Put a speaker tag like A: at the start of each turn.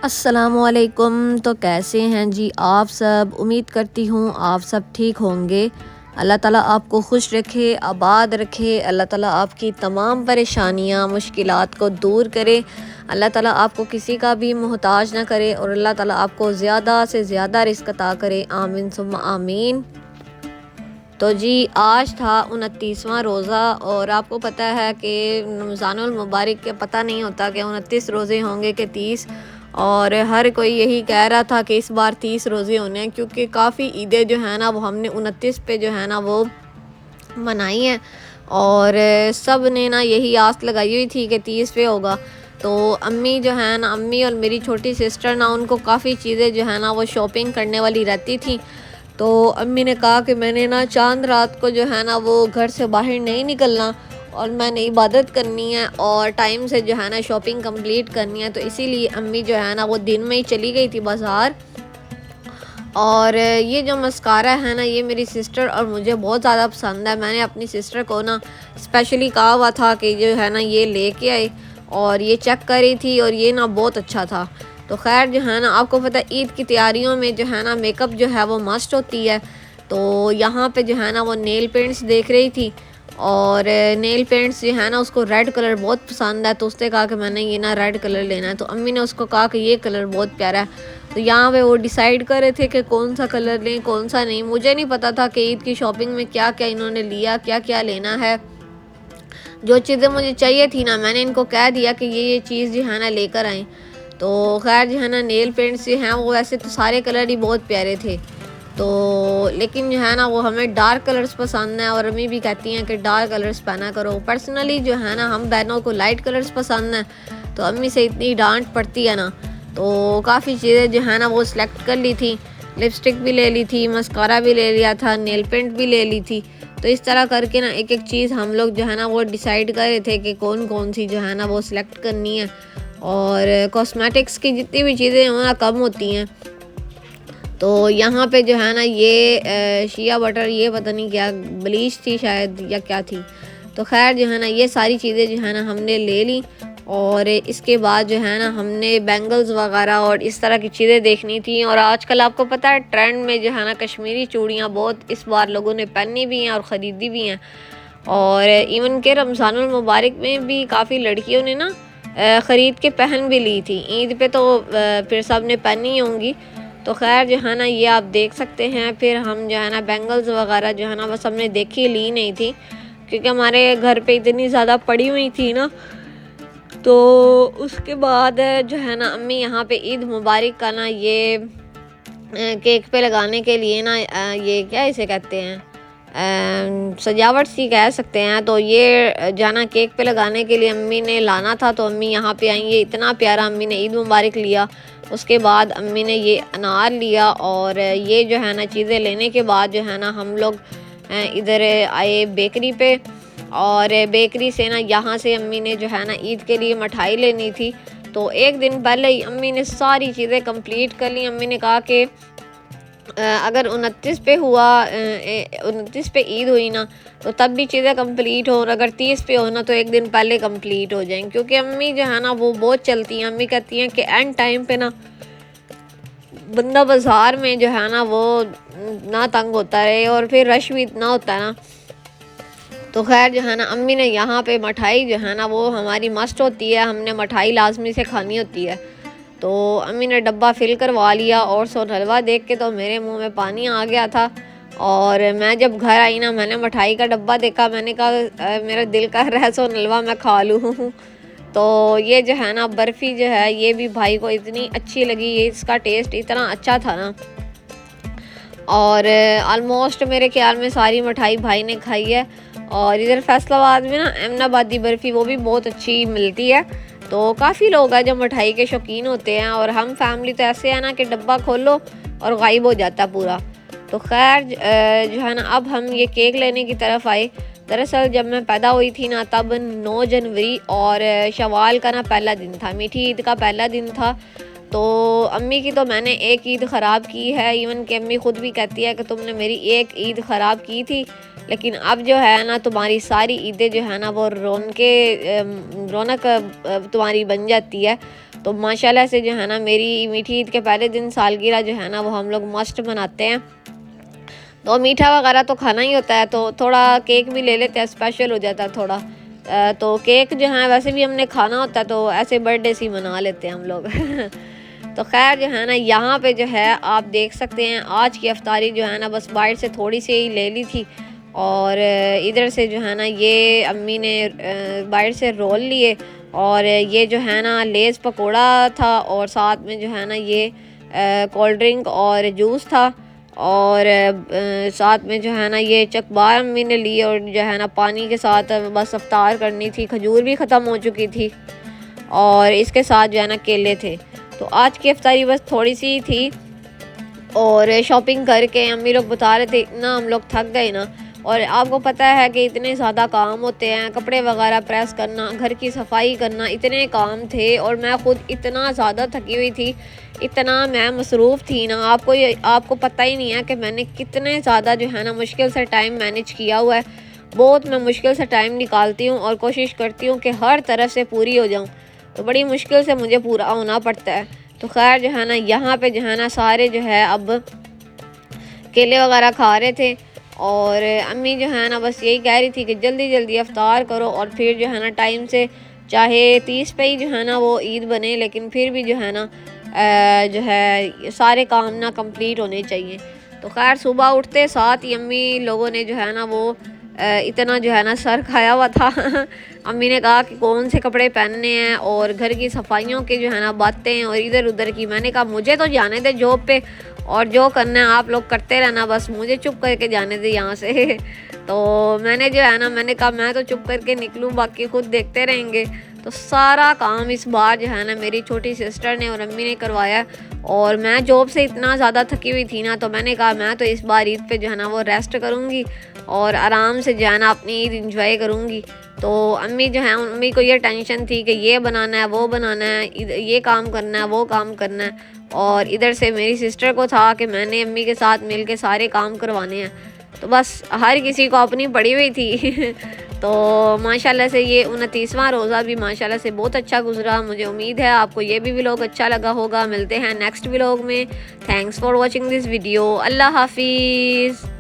A: अस्सलामुअलैकुम। तो कैसे हैं जी आप सब? उम्मीद करती हूँ आप सब ठीक होंगे। अल्लाह ताला आपको खुश रखे, आबाद रखे। अल्लाह ताला आपकी तमाम परेशानियाँ मुश्किलात को दूर करे। अल्लाह ताला आपको किसी का भी मोहताज ना करे और अल्लाह ताला आपको ज़्यादा से ज़्यादा रिज़्क अता करे। आमीन सुम्मा आमीन। तो जी आज था 29वां रोज़ा और आपको पता है कि रमज़ानुल मुबारक के पता नहीं होता कि 29 रोज़े होंगे कि 30। और हर कोई यही कह रहा था कि इस बार 30 रोज़े होने हैं, क्योंकि काफ़ी ईदें जो है ना वो हमने 29 पे जो है ना वो मनाई हैं। और सब ने ना यही आस लगाई हुई थी कि 30 पे होगा। तो अम्मी जो है ना, अम्मी और मेरी छोटी सिस्टर ना, उनको काफ़ी चीज़ें जो है ना वो शॉपिंग करने वाली रहती थी। तो अम्मी ने कहा कि मैंने ना चांद रात को जो है ना वो घर से बाहर नहीं निकलना और मैंने इबादत करनी है और टाइम से जो है ना शॉपिंग कंप्लीट करनी है। तो इसीलिए अम्मी जो है ना वो दिन में ही चली गई थी बाज़ार। और ये जो मस्कारा है ना, ये मेरी सिस्टर और मुझे बहुत ज़्यादा पसंद है। मैंने अपनी सिस्टर को ना स्पेशली कहा हुआ था कि जो है ना ये लेके आए, और ये चेक करी थी और ये ना बहुत अच्छा था। तो खैर जो है ना, आपको पता है ईद की तैयारियों में जो है ना मेकअप जो है वो मस्ट होती है। तो यहाँ पे जो है ना वो नेल पेंट्स देख रही थी, और नेल पेंट्स जो है ना उसको रेड कलर बहुत पसंद है। तो उसने कहा कि मैंने ये ना रेड कलर लेना है। तो अम्मी ने उसको कहा कि ये कलर बहुत प्यारा है। तो यहाँ पे वो डिसाइड कर रहे थे कि कौन सा कलर लें कौन सा नहीं। मुझे नहीं पता था कि ईद की शॉपिंग में क्या क्या इन्होंने लिया, क्या क्या लेना है। जो चीज़ें मुझे चाहिए थी ना, मैंने इनको कह दिया कि ये चीज़ जो है ना लेकर आएँ। तो खैर जो है ना नेल पेंट्स जो हैं वो वैसे तो सारे कलर ही बहुत प्यारे थे। तो लेकिन जो है ना वो हमें डार्क कलर्स पसंद हैं, और अम्मी भी कहती हैं कि डार्क कलर्स पहना करो। पर्सनली जो है ना हम बहनों को लाइट कलर्स पसंद हैं, तो अम्मी से इतनी डांट पड़ती है ना। तो काफ़ी चीज़ें जो है ना वो सिलेक्ट कर ली थी। लिपस्टिक भी ले ली थी, मस्कारा भी ले लिया था, नेल पेंट भी ले ली थी। तो इस तरह करके ना एक एक चीज़ हम लोग जो है ना वो डिसाइड कर रहे थे कि कौन कौन सी जो है ना वो सिलेक्ट करनी है। और कॉस्मेटिक्स की जितनी भी चीज़ें हैं ना कम होती हैं। तो यहाँ पे जो है ना ये शिया बटर, ये पता नहीं क्या ब्लीच थी शायद या क्या थी। तो खैर जो है ना ये सारी चीज़ें जो है ना हमने ले ली। और इसके बाद जो है ना हमने बैंगल्स वगैरह और इस तरह की चीज़ें देखनी थी। और आजकल आपको पता है ट्रेंड में जो है ना कश्मीरी चूड़ियाँ बहुत इस बार लोगों ने पहनी भी हैं और ख़रीदी भी हैं। और इवन के रमज़ानुल मुबारक में भी काफ़ी लड़कियों ने ना ख़रीद के पहन भी ली थी। ईद पे तो फिर सब ने पहनी होंगी। तो खैर जो है ना ये आप देख सकते हैं। फिर हम जो है ना बैंगल्स वगैरह जो है ना बस हमने देखी ली नहीं थी, क्योंकि हमारे घर पे इतनी ज़्यादा पड़ी हुई थी ना। तो उसके बाद जो है ना अम्मी यहाँ पे ईद मुबारक का ना ये केक पे लगाने के लिए ना ये क्या इसे कहते हैं, सजावट सी कह सकते हैं। तो ये जाना केक पे लगाने के लिए अम्मी ने लाना था। तो अम्मी यहाँ पे आई, ये इतना प्यारा अम्मी ने ईद मुबारक लिया। उसके बाद अम्मी ने ये अनार लिया, और ये जो है ना चीज़ें लेने के बाद जो है ना हम लोग इधर आए बेकरी पे। और बेकरी से ना यहाँ से अम्मी ने जो है ना ईद के लिए मिठाई लेनी थी। तो एक दिन पहले ही अम्मी ने सारी चीज़ें कंप्लीट कर ली। अम्मी ने कहा कि अगर 29 पे हुआ, 29 पे ईद हुई ना, तो तब भी चीज़ें कंप्लीट हो, और अगर 30 पे हो ना तो एक दिन पहले कंप्लीट हो जाएंगी। क्योंकि अम्मी जो है ना वो बहुत चलती हैं। अम्मी कहती हैं कि एंड टाइम पे ना बंदा बाज़ार में जो है ना वो ना तंग होता रहे, और फिर रश भी इतना होता है ना। तो खैर जो है ना अम्मी ने यहाँ पे मिठाई जो है ना वो हमारी मस्ट होती है, हमने मिठाई लाजमी से खानी होती है। तो अम्मी ने डब्बा फिल करवा लिया, और सोन हलवा देख के तो मेरे मुंह में पानी आ गया था। और मैं जब घर आई ना, मैंने मिठाई का डब्बा देखा, मैंने कहा मेरा दिल कर रहा है सोन हलवा मैं खा लूँ। तो ये जो है ना बर्फ़ी जो है ये भी भाई को इतनी अच्छी लगी, ये इसका टेस्ट इतना अच्छा था ना। और ऑलमोस्ट मेरे ख्याल में सारी मिठाई भाई ने खाई है। और इधर फैसलाबाद में ना अहमदाबादी बर्फ़ी वो भी बहुत अच्छी मिलती है। तो काफ़ी लोग हैं जो मिठाई के शौकीन होते हैं, और हम फैमिली तो ऐसे है ना कि डब्बा खोलो और गायब हो जाता पूरा। तो खैर जो है ना अब हम ये केक लेने की तरफ आए। दरअसल जब मैं पैदा हुई थी ना तब 9 जनवरी और शवाल का ना पहला दिन था, मीठी ईद का पहला दिन था। तो अम्मी की तो मैंने एक ईद ख़राब की है। इवन कि अम्मी ख़ुद भी कहती है कि तुमने मेरी एक ईद ख़राब की थी, लेकिन अब जो है ना तुम्हारी सारी ईदें जो है ना वो रौनक तुम्हारी बन जाती है। तो माशाल्लाह से जो है ना मेरी मीठी ईद के पहले दिन सालगिरह जो है ना वो हम लोग मस्ट मनाते हैं। तो मीठा वगैरह तो खाना ही होता है, तो थोड़ा केक भी ले लेते हैं, स्पेशल हो जाता है थोड़ा। तो केक जो है वैसे भी हमने खाना होता है, तो ऐसे बर्थडे से ही मना लेते हैं हम लोग। तो खैर जो है ना यहाँ पे जो है आप देख सकते हैं आज की अफ्तारी जो है ना बस बाहर से थोड़ी सी ही ले ली थी। और इधर से जो है ना ये अम्मी ने बाहर से रोल लिए, और ये जो है ना लेज़ पकोड़ा था, और साथ में जो है ना ये कोल्ड ड्रिंक और जूस था, और साथ में जो है ना ये चकबार अम्मी ने ली, और जो है ना पानी के साथ बस अफ्तार करनी थी। खजूर भी ख़त्म हो चुकी थी, और इसके साथ जो है ना केले थे। तो आज की अफ्तारी बस थोड़ी सी थी, और शॉपिंग करके अम्मी लोग बता रहे थे इतना हम लोग थक गए ना। और आपको पता है कि इतने ज़्यादा काम होते हैं, कपड़े वगैरह प्रेस करना, घर की सफाई करना, इतने काम थे, और मैं ख़ुद इतना ज़्यादा थकी हुई थी, इतना मैं मसरूफ़ थी ना, आपको पता ही नहीं है कि मैंने कितने ज़्यादा जो है ना मुश्किल से टाइम मैनेज किया हुआ है। बहुत मैं मुश्किल से टाइम निकालती हूँ और कोशिश करती हूँ कि हर तरफ से पूरी हो जाऊँ, तो बड़ी मुश्किल से मुझे पूरा होना पड़ता है। तो खैर जो है ना यहाँ पे जो है ना सारे जो है अब केले वगैरह खा रहे थे, और अम्मी जो है ना बस यही कह रही थी कि जल्दी जल्दी अफ्तार करो, और फिर जो है ना टाइम से, चाहे 30 पे ही जो है ना वो ईद बने, लेकिन फिर भी जो है ना जो है सारे काम ना कंप्लीट होने चाहिए। तो खैर सुबह उठते साथ ही अम्मी लोगों ने जो है ना वो इतना जो है ना सर खाया हुआ था। अम्मी ने कहा कि कौन से कपड़े पहनने हैं, और घर की सफाइयों की जो है ना बातें, और इधर उधर की। मैंने कहा मुझे तो जाने दे जॉब पे, और जो करना है आप लोग करते रहना, बस मुझे चुप करके जाने दे यहाँ से। तो मैंने जो है ना मैंने कहा मैं तो चुप करके निकलूँ, बाकी खुद देखते रहेंगे। तो सारा काम इस बार जो है ना मेरी छोटी सिस्टर ने और अम्मी ने करवाया, और मैं जॉब से इतना ज़्यादा थकी हुई थी ना, तो मैंने कहा मैं तो इस बार ईद पे जो है ना वो रेस्ट करूँगी, और आराम से जो है ना अपनी ईद इंजॉय करूँगी। तो अम्मी जो है अम्मी को ये टेंशन थी कि ये बनाना है, वो बनाना है, ये काम करना है, वो काम करना है, और इधर से मेरी सिस्टर को था कि मैंने अम्मी के साथ मिल के सारे काम करवाने हैं। तो बस हर किसी को अपनी पड़ी हुई थी। तो माशाल्लाह से ये 29वां रोज़ा भी माशाल्लाह से बहुत अच्छा गुजरा। मुझे उम्मीद है आपको ये भी व्लॉग अच्छा लगा होगा। मिलते हैं नेक्स्ट व्लॉग में। Thanks for watching this video. अल्लाह हाफिज़।